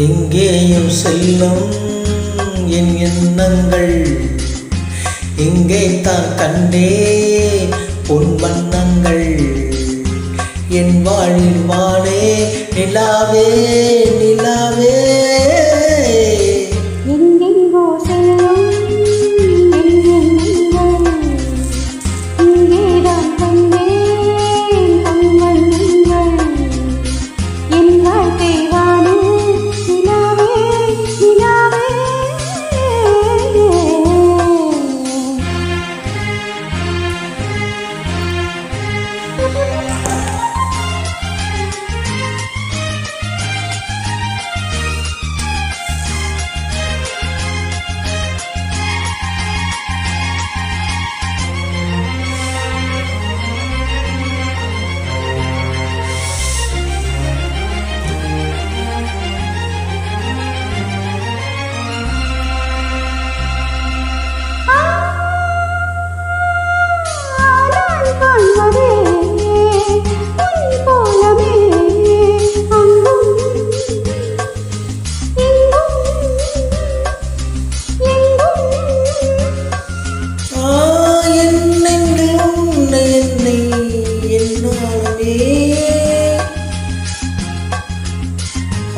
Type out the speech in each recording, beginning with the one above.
எங்கேயும் செல்லும் என் எண்ணங்கள், எங்கே தான் கண்டே பொன் வண்ணங்கள். என் வாழில் வாழே நிலாவே நிலாவே, எங்கெங்கோ செல்லும் என் எண்ணங்கள், இங்கேதான் கண்டேன் பொன் வண்ணங்கள். என் வாழ்க்கை வாழே நிலாவே நிலாவே.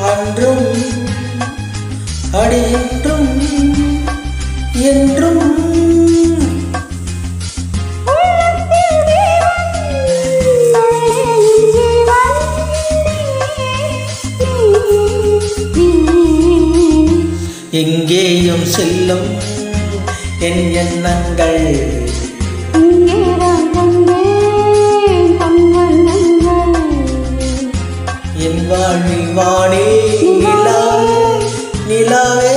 அன்றும் அடியென்றும் என்றும் எங்கேயும் செல்லும் என் எண்ணங்கள், என் வாழ்வில் வாழே நிலாவே நிலாவே.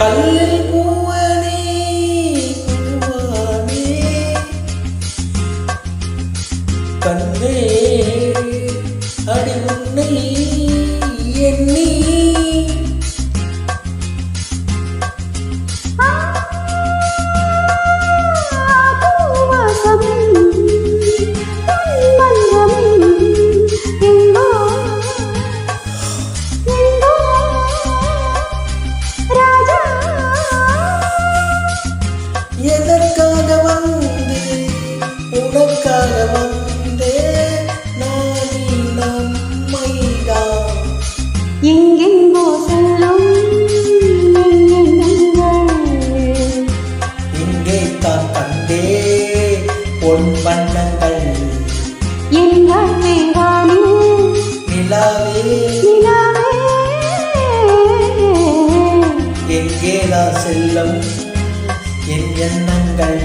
கல்லில் பூவனே பூவானே கண்ணே அடி உன்னை எண்ணி எதற்காக வந்து உனக்காக வந்தே நானி நம்மைதான். எங்கெங்கோ செல்லும் எண்ணங்கள், இங்கே தான் கண்டே பொன் வண்ணங்கள். என் வாழ்க்கை வாழே நிலாவே நிலாவே. எங்கேதான் செல்லும் என் எண்ணங்கள்.